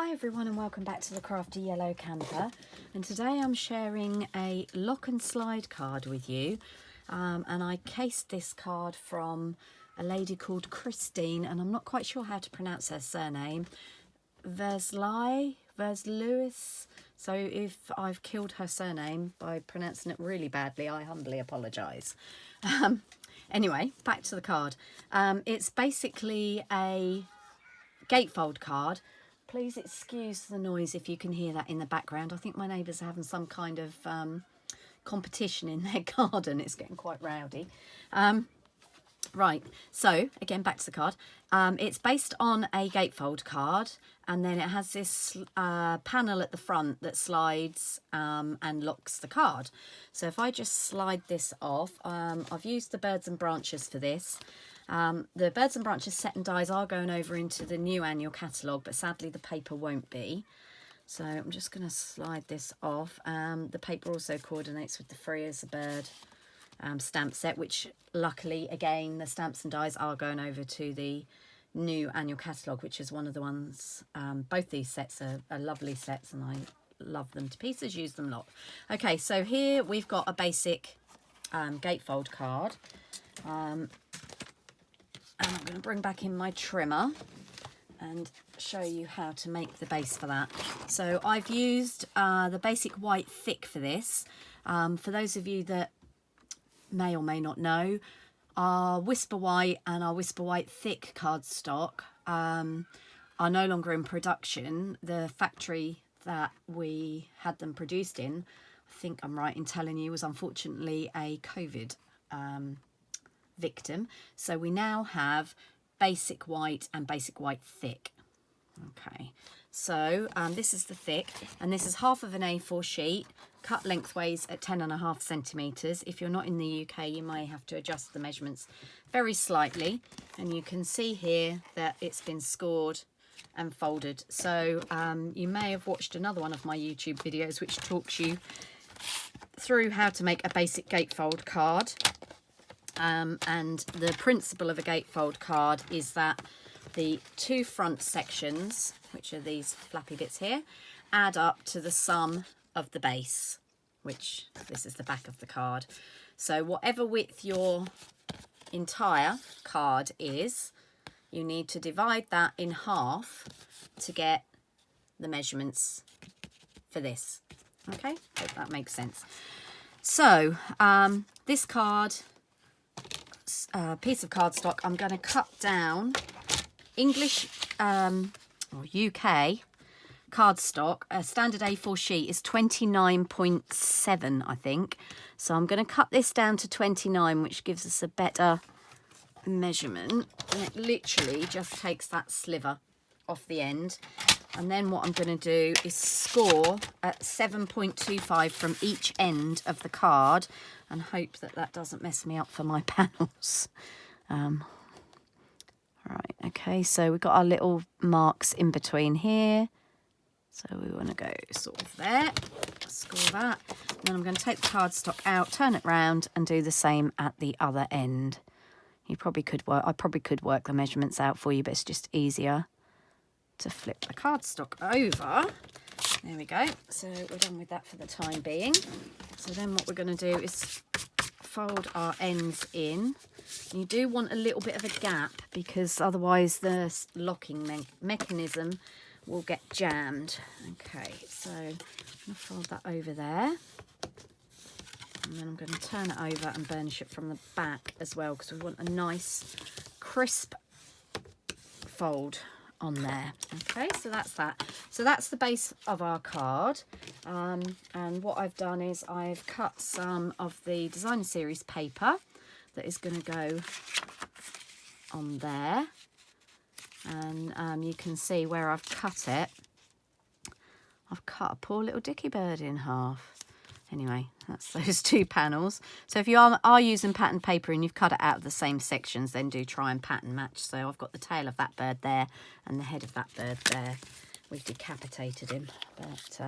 Hi everyone and welcome back to the Crafty Yellow Camper, and today I'm sharing a lock and slide card with you, and I cased this card from a lady called Christine, and I'm not quite sure how to pronounce her surname, Verslewis. So if I've killed her surname by pronouncing it really badly, I humbly apologise. Anyway, back to the card. It's basically a gatefold card. Please excuse the noise if you can hear that in the background. I think my neighbours are having some kind of competition in their garden. It's getting quite rowdy. Right, so again, back to the card. It's based on a gatefold card, and then it has this panel at the front that slides and locks the card. So if I just slide this off, I've used the birds and branches for this. The birds and branches set and dies are going over into the new annual catalogue, but sadly the paper won't be. So I'm just going to slide this off. The paper also coordinates with the Free as a Bird stamp set, which luckily, again, the stamps and dies are going over to the new annual catalogue, which is one of the ones. Both these sets are lovely sets, and I love them to pieces, use them a lot. Okay, so here we've got a basic gatefold card. And I'm going to bring back in my trimmer and show you how to make the base for that. So I've used the basic white thick for this. For those of you that may or may not know, our Whisper White and our Whisper White thick cardstock are no longer in production. The factory that we had them produced in, I think I'm right in telling you, was unfortunately a COVID victim. So we now have basic white and basic white thick. Okay, so this is the thick, and this is half of an A4 sheet, cut lengthways at 10.5 centimetres. If you're not in the UK, you may have to adjust the measurements very slightly, and you can see here that it's been scored and folded. So you may have watched another one of my YouTube videos which talks you through how to make a basic gatefold card. And the principle of a gatefold card is that the two front sections, which are these flappy bits here, add up to the sum of the base, which this is the back of the card. So whatever width your entire card is, you need to divide that in half to get the measurements for this. Okay, hope that makes sense. So this card, piece of cardstock, I'm going to cut down English or UK cardstock. A standard A4 sheet is 29.7, I think. So I'm going to cut this down to 29, which gives us a better measurement. And it literally just takes that sliver off the end. And then what I'm going to do is score at 7.25 from each end of the card, and hope that that doesn't mess me up for my panels. Right, okay, so we've got our little marks in between here. So we want to go sort of there, score that. And then I'm going to take the cardstock out, turn it round, and do the same at the other end. You probably could work, I probably could work the measurements out for you, but it's just easier to flip the cardstock over. There we go. So we're done with that for the time being. So then what we're going to do is fold our ends in. You do want a little bit of a gap, because otherwise the locking mechanism will get jammed. Okay, so I'm going to fold that over there. And then I'm going to turn it over and burnish it from the back as well, because we want a nice crisp fold on there. Okay, so that's that. So that's the base of our card. And what I've done is I've cut some of the designer series paper that is going to go on there. And you can see where I've cut it. I've cut a poor little dicky bird in half. Anyway, that's those two panels. So if you are using pattern paper and you've cut it out of the same sections, then do try and pattern match. So I've got the tail of that bird there and the head of that bird there. We've decapitated him, but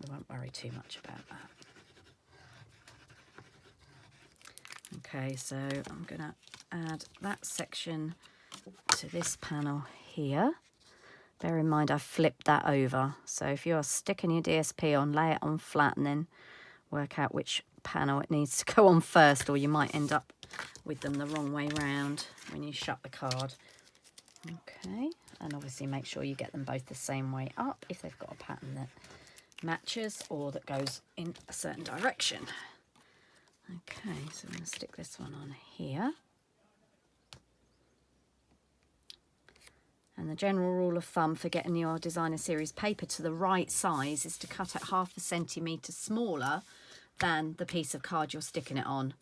we won't worry too much about that. Okay, so I'm going to add that section to this panel here. Bear in mind I flipped that over. So if you're sticking your DSP on, lay it on flat and then work out which panel it needs to go on first, or you might end up with them the wrong way round when you shut the card. Okay, and obviously make sure you get them both the same way up if they've got a pattern that matches or that goes in a certain direction. Okay, so I'm going to stick this one on here. And the general rule of thumb for getting your designer series paper to the right size is to cut it 1/2 centimetre smaller than the piece of card you're sticking it on.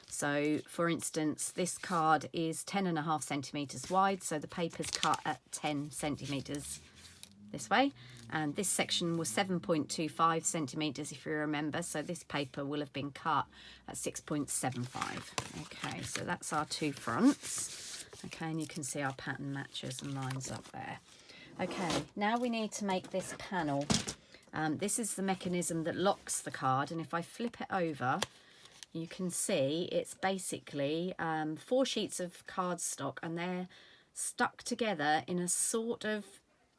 So for instance, this card is 10.5 centimetres wide, so the paper's cut at 10 centimetres this way, and this section was 7.25 centimetres if you remember, so this paper will have been cut at 6.75. Okay, so that's our two fronts. Okay, and you can see our pattern matches and lines up there. Okay, now we need to make this panel. This is the mechanism that locks the card, and if I flip it over, you can see it's basically 4 sheets of cardstock, and they're stuck together in a sort of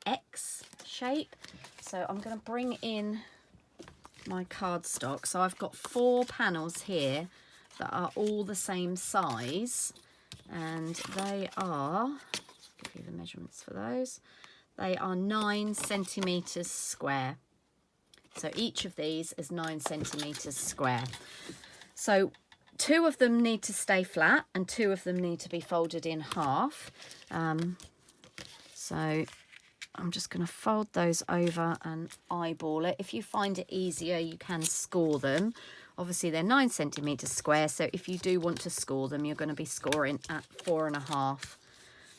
X shape. So I'm going to bring in my cardstock. So I've got 4 panels here that are all the same size, and they are, give you the measurements for those, they are 9 centimetres square. So each of these is 9 centimetres square. So 2 of them need to stay flat and 2 of them need to be folded in half. So I'm just going to fold those over and eyeball it. If you find it easier, you can score them. Obviously, they're 9 centimetres square, so if you do want to score them, you're going to be scoring at 4.5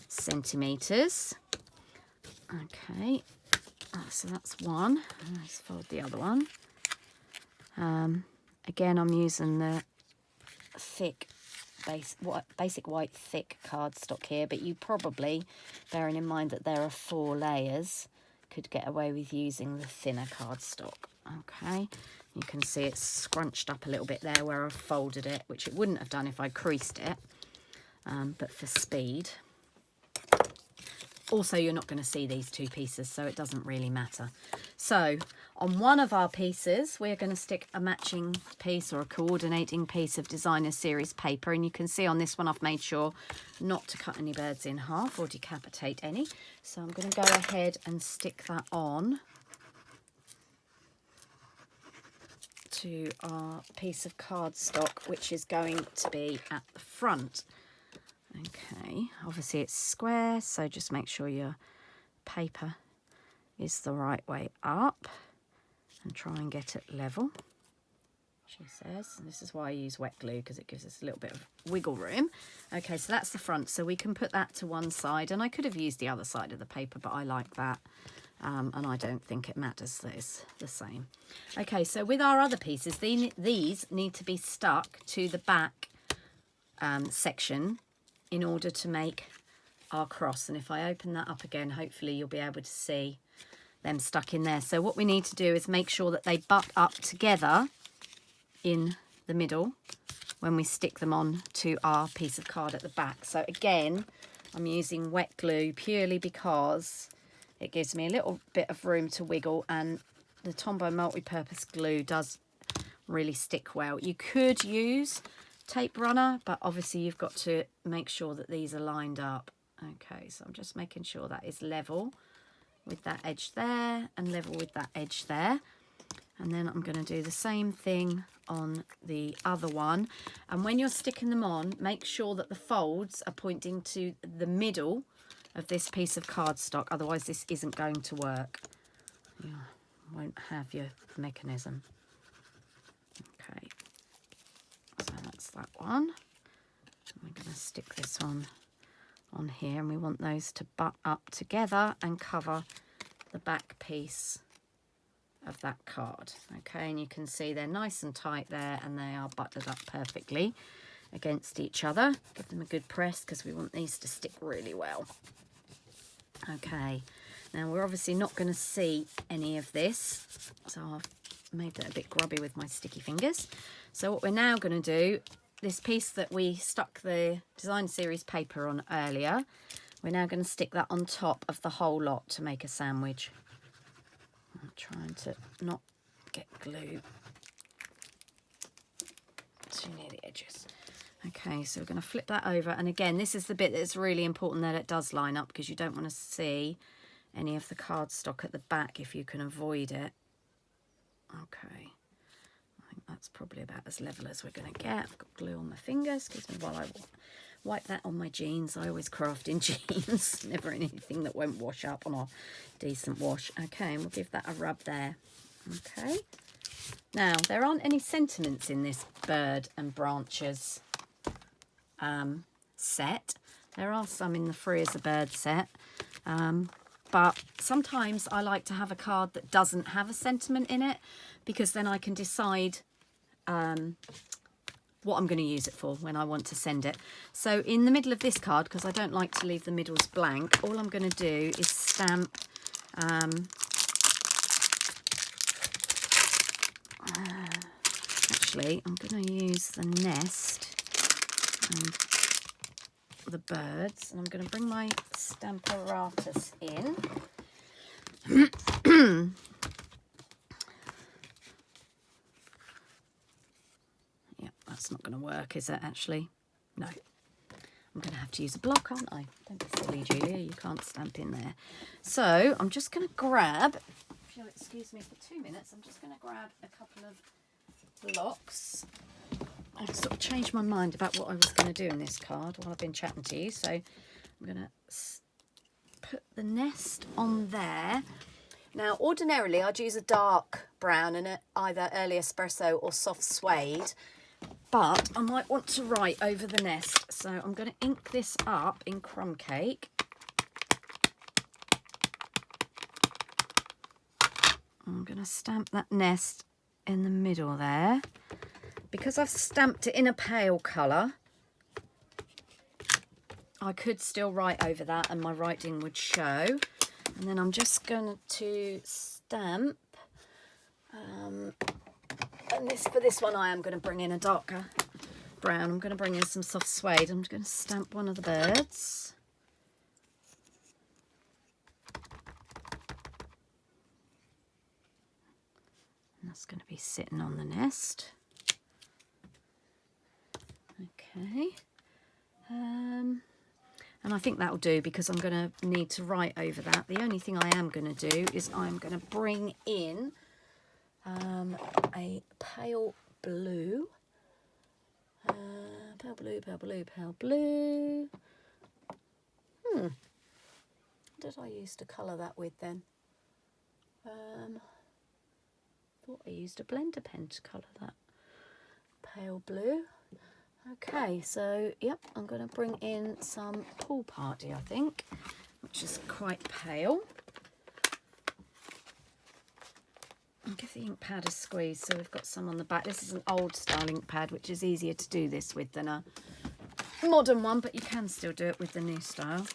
centimetres. Okay, so that's one. Let's fold the other one. Again, I'm using the thick, basic white thick cardstock here, but you probably, bearing in mind that there are 4 layers, could get away with using the thinner cardstock. Okay, you can see it's scrunched up a little bit there where I've folded it, which it wouldn't have done if I creased it, but for speed. Also, you're not going to see these 2 pieces, so it doesn't really matter. So on one of our pieces, we're going to stick a matching piece or a coordinating piece of designer series paper, and you can see on this one I've made sure not to cut any birds in half or decapitate any. So I'm going to go ahead and stick that on to our piece of cardstock, which is going to be at the front. Okay, obviously it's square, so just make sure your paper is the right way up and try and get it level, she says. And this is why I use wet glue, because it gives us a little bit of wiggle room. Okay, so that's the front, so we can put that to one side, and I could have used the other side of the paper, but I like that. And I don't think it matters that it's the same. Okay, so with our other pieces, these need to be stuck to the back section in order to make our cross. And if I open that up again, hopefully you'll be able to see them stuck in there. So what we need to do is make sure that they butt up together in the middle when we stick them on to our piece of card at the back. So again, I'm using wet glue purely because it gives me a little bit of room to wiggle, and the Tombow multi-purpose glue does really stick well. You could use tape runner, but obviously you've got to make sure that these are lined up. Okay, so I'm just making sure that is level with that edge there and level with that edge there. And then I'm going to do the same thing on the other one. And when you're sticking them on, make sure that the folds are pointing to the middle of this piece of cardstock, otherwise this isn't going to work. You won't have your mechanism. Okay, so that's that one. We're going to stick this one on here, and we want those to butt up together and cover the back piece of that card. Okay, and you can see they're nice and tight there, and they are buttered up perfectly against each other. Give them a good press because we want these to stick really well. Okay, now we're obviously not going to see any of this, so I've made that a bit grubby with my sticky fingers. So what we're now going to do, this piece that we stuck the design series paper on earlier, We're now going to stick that on top of the whole lot to make a sandwich. I'm trying to not get glue too near the edges. Okay, so we're going to flip that over, and again, this is the bit that's really important that it does line up, because you don't want to see any of the cardstock at the back if you can avoid it. Okay, I think that's probably about as level as we're going to get. I've got glue on my fingers. Excuse me while I wipe that on my jeans. I always craft in jeans, never in anything that won't wash up on a decent wash. Okay, and we'll give that a rub there. Okay, now there aren't any sentiments in this bird and branches set. There are some in the Free as a Bird set, but sometimes I like to have a card that doesn't have a sentiment in it, because then I can decide what I'm going to use it for when I want to send it. So in the middle of this card, because I don't like to leave the middles blank, all I'm going to do is stamp actually I'm going to use the nest and the birds, and I'm going to bring my Stamparatus in. Yeah, that's not going to work, is it, actually? No. I'm going to have to use a block, aren't I? Don't be silly, Julia, you can't stamp in there. So I'm just going to grab, if you'll excuse me for 2 minutes, I'm just going to grab a couple of blocks. I sort of changed my mind about what I was going to do in this card while I've been chatting to you. So I'm going to put the nest on there. Now, ordinarily, I'd use a dark brown and either early espresso or soft suede, but I might want to write over the nest. So I'm going to ink this up in crumb cake. I'm going to stamp that nest in the middle there. Because I've stamped it in a pale colour, I could still write over that and my writing would show. And then I'm just going to stamp, and for this one I am going to bring in a darker brown. I'm going to bring in some soft suede. I'm going to stamp one of the birds. And that's going to be sitting on the nest. Okay, and I think that'll do, because I'm going to need to write over that. The only thing I am going to do is I'm going to bring in a pale blue, pale blue, pale blue, pale blue. What did I use to colour that with then? Thought I used a blender pen to colour that. Pale blue. Okay, so, yep, I'm going to bring in some Pool Party, I think, which is quite pale. I'll give the ink pad a squeeze, so we've got some on the back. This is an old style ink pad, which is easier to do this with than a modern one, but you can still do it with the new style.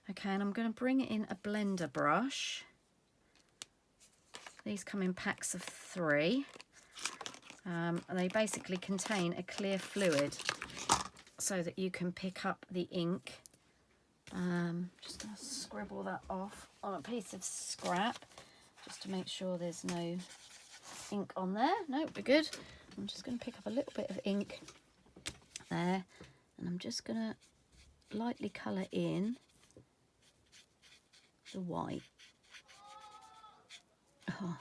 Okay, and I'm going to bring in a blender brush. These come in packs of 3. And they basically contain a clear fluid so that you can pick up the ink. Just going to scribble that off on a piece of scrap just to make sure there's no ink on there. No, we're good. I'm just going to pick up a little bit of ink there, and I'm just going to lightly colour in the white. Oh,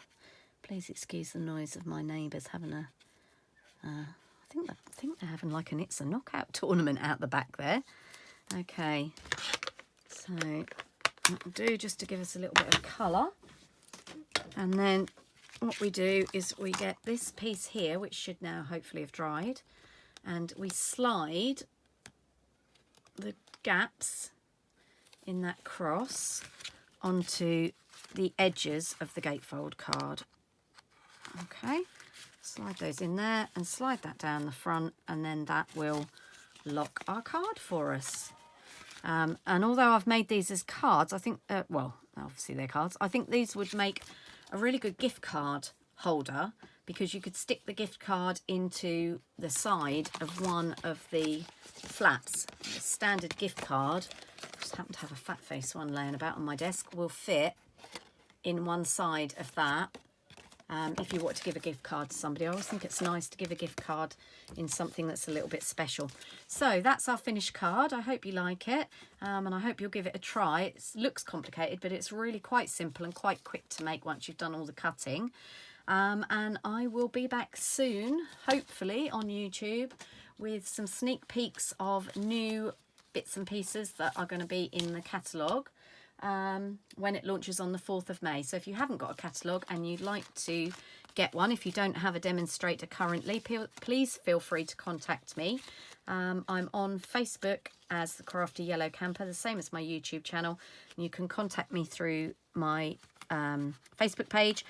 please excuse the noise of my neighbours having a, I think they're having like an It's a Knockout tournament out the back there. Okay, so that'll do just to give us a little bit of colour. And then what we do is we get this piece here, which should now hopefully have dried, and we slide the gaps in that cross onto the edges of the gatefold card. Okay, slide those in there and slide that down the front, and then that will lock our card for us. And although I've made these as cards, I think, well, obviously they're cards, I think these would make a really good gift card holder, because you could stick the gift card into the side of one of the flaps. A standard gift card just happen to have a fat face one laying about on my desk, will fit in one side of that. If you want to give a gift card to somebody, I always think it's nice to give a gift card in something that's a little bit special. So that's our finished card. I hope you like it, and I hope you'll give it a try. It looks complicated, but it's really quite simple and quite quick to make once you've done all the cutting. And I will be back soon, hopefully on YouTube, with some sneak peeks of new bits and pieces that are going to be in the catalogue when it launches on the 4th of May. So if you haven't got a catalogue and you'd like to get one, if you don't have a demonstrator currently, please feel free to contact me. I'm on Facebook as the Crafty Yellow Camper, the same as my YouTube channel. And you can contact me through my Facebook page,